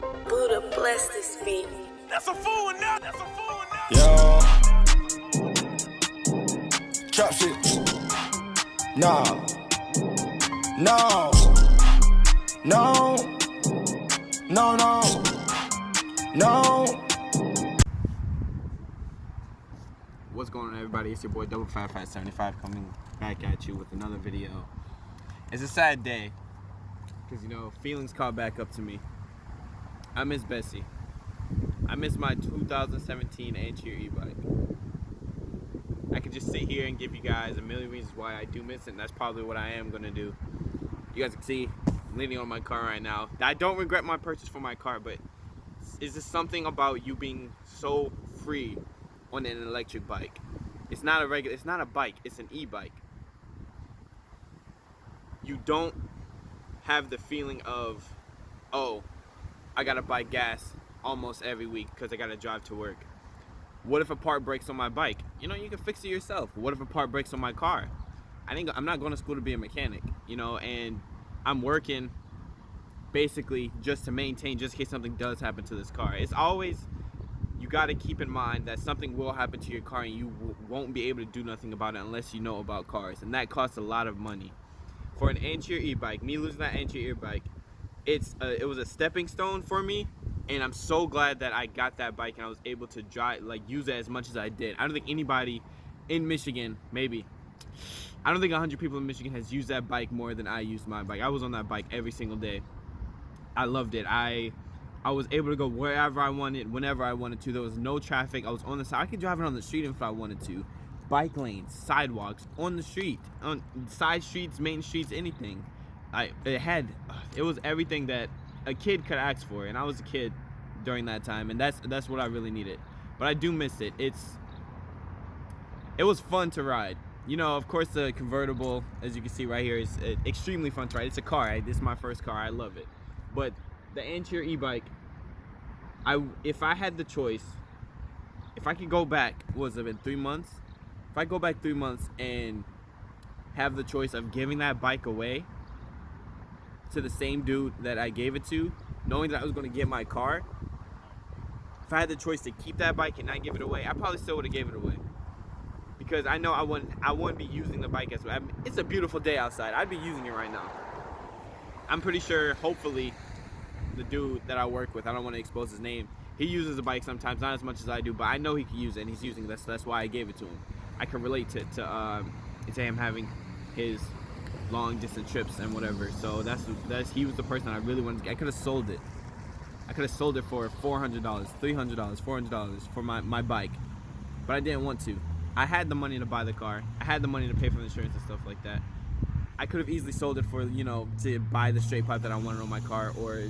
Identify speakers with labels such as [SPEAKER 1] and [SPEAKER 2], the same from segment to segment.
[SPEAKER 1] Buddha bless this beat.
[SPEAKER 2] That's a fool now. That's a fool now.
[SPEAKER 3] Yo, trap shit. No, no, no, no, no, no.
[SPEAKER 4] What's going on, everybody? It's your boy Double Fat 75 coming back at you with another video. It's a sad day because, feelings caught back up to me. I miss Bessy. I miss my 2017 Ancheer E bike. I could just sit here and give you guys a million reasons why I do miss it, and that's probably what I am going to do. You guys can see I'm leaning on my car right now. I don't regret my purchase for my car, but is this something about you being so free on an electric bike? It's not a bike, it's an e-bike. You don't have the feeling of, oh, I gotta buy gas almost every week because I gotta drive to work. What if a part breaks on my bike? You can fix it yourself. What if a part breaks on my car? I'm not going to school to be a mechanic, and I'm working basically just to maintain, just in case something does happen to this car. It's always, you got to keep in mind that something will happen to your car and you won't be able to do nothing about it unless you know about cars, and that costs a lot of money. For an Ancheer e-bike, me losing that Ancheer e-bike, it was a stepping stone for me, and I'm so glad that I got that bike and I was able to use it as much as I did. I don't think anybody in Michigan, maybe, I don't think 100 people in Michigan has used that bike more than I used my bike. I was on that bike every single day. I loved it. I was able to go wherever I wanted, whenever I wanted to. There was no traffic. I was on the side. I could drive it on the street if I wanted to. Bike lanes, sidewalks, on the street, on side streets, main streets, anything. It was everything that a kid could ask for, and I was a kid during that time, and that's what I really needed. But I do miss it. It was fun to ride. Of course, the convertible, as you can see right here, is extremely fun to ride. It's a car. This is my first car. I love it. But the Ancheer e-bike, if I had the choice, if I could go back, what has it been, 3 months? If I go back 3 months and have the choice of giving that bike away to the same dude that I gave it to, knowing that I was going to get my car, if I had the choice to keep that bike and not give it away, I probably still would have gave it away. Because I know I wouldn't be using the bike as well. It's a beautiful day outside. I'd be using it right now. I'm pretty sure, hopefully, the dude that I work with, I don't want to expose his name, he uses the bike sometimes, not as much as I do, but I know he can use it, and he's using it. That's why I gave it to him. I can relate to him having his long distance trips and whatever. So he was the person I really wanted to get. I could have sold it. I could have sold it for $400, $300, $400 for my bike, but I didn't want to. I had the money to buy the car. I had the money to pay for the insurance and stuff like that. I could have easily sold it for, to buy the straight pipe that I wanted on my car, or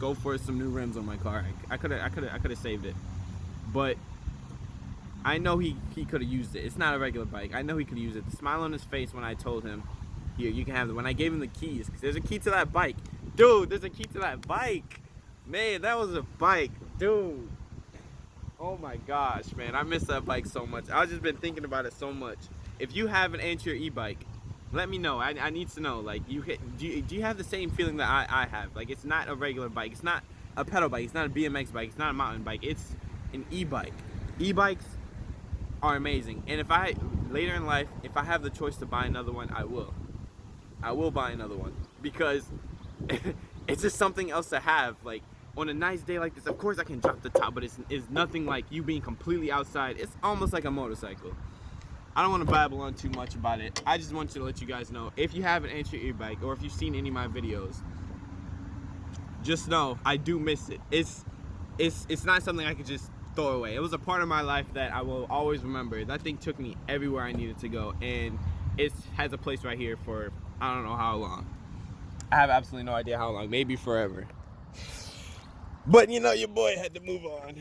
[SPEAKER 4] go for some new rims on my car. I could have saved it, but I know he could have used it. It's not a regular bike. I know he could use it. The smile on his face when I told him, here, you can have it. When I gave him the keys, because there's a key to that bike. Dude, there's a key to that bike. Man, that was a bike. Dude. Oh my gosh, man. I miss that bike so much. I've just been thinking about it so much. If you have an Ancheer e-bike, let me know. I need to know. Like, do you have the same feeling that I have? Like, it's not a regular bike. It's not a pedal bike. It's not a BMX bike. It's not a mountain bike. It's an e-bike. E-bikes are amazing. And later in life, if I have the choice to buy another one, I will. I will buy another one, because it's just something else to have. Like, on a nice day like this, of course I can drop the top, but it's nothing like you being completely outside. It's almost like a motorcycle. I don't want to babble on too much about it. I just want to let you guys know, if you have an Ancheer e-bike, or if you've seen any of my videos, just know I do miss it. It's not something I could just throw away. It was a part of my life that I will always remember. That thing took me everywhere I needed to go, and it has a place right here for I don't know how long. I have absolutely no idea how long. Maybe forever. But your boy had to move on.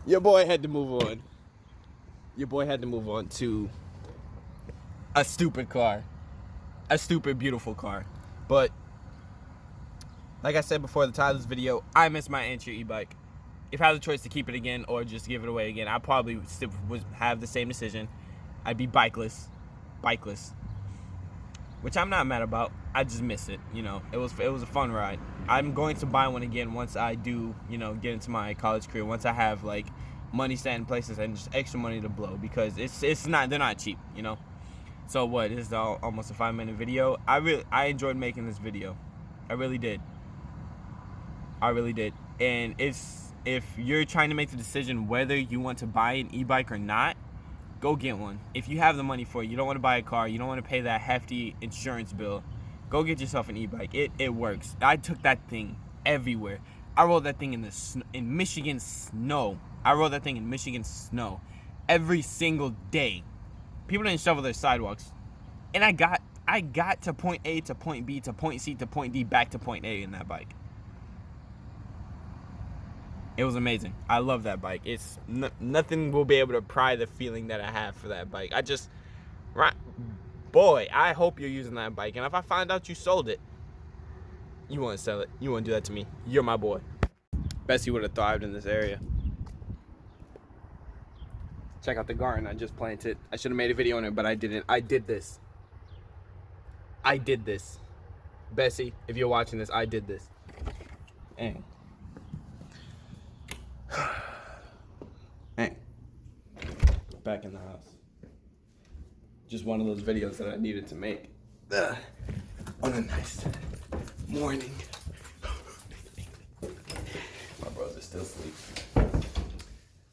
[SPEAKER 4] Your boy had to move on. Your boy had to move on to a stupid car. A stupid, beautiful car. But like I said before the title of this video, I miss my Ancheer e-bike. If I had the choice to keep it again or just give it away again, I probably would have the same decision. I'd be bikeless. which I'm not mad about. I just miss it. You know, it was a fun ride. I'm going to buy one again once I do, you know, get into my college career. Once I have like money set in places and just extra money to blow, because they're not cheap, you know. So what, this is almost a 5-minute video. I enjoyed making this video. I really did. And if you're trying to make the decision whether you want to buy an e-bike or not, go get one. If you have the money for it, you don't want to buy a car, you don't want to pay that hefty insurance bill, go get yourself an e-bike. It works. I took that thing everywhere. I rode that thing in Michigan snow. Every single day. People didn't shovel their sidewalks. And I got to point A to point B to point C to point D back to point A in that bike. It was amazing. I love that bike. It's nothing will be able to pry the feeling that I have for that bike. Boy, I hope you're using that bike. And if I find out you sold it, you want to sell it. You want to do that to me. You're my boy. Bessy would have thrived in this area. Check out the garden I just planted. I should have made a video on it, but I didn't. I did this. Bessy, if you're watching this, I did this. Dang. Back in the house. Just one of those videos that I needed to make on a nice morning. My bros are still asleep.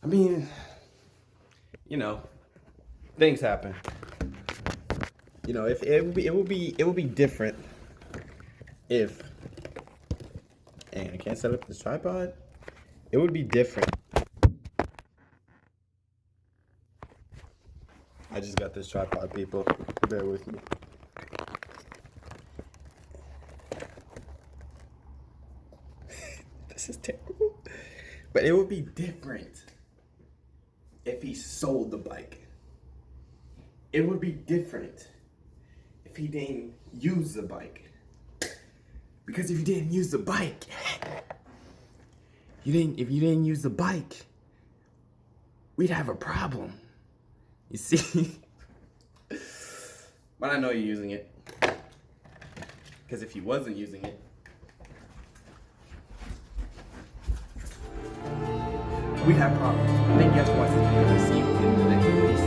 [SPEAKER 4] I mean, you know, things happen. You know, if it would be different if, dang, I can't set up this tripod. It would be different. I just got this tripod, people. Bear with me. This is terrible. But it would be different if he sold the bike. It would be different if he didn't use the bike. Because if you didn't use the bike, if you didn't use the bike, we'd have a problem. You see? But I know you're using it. Because if he wasn't using it, we'd have problems. I think guess what? See you in the next piece.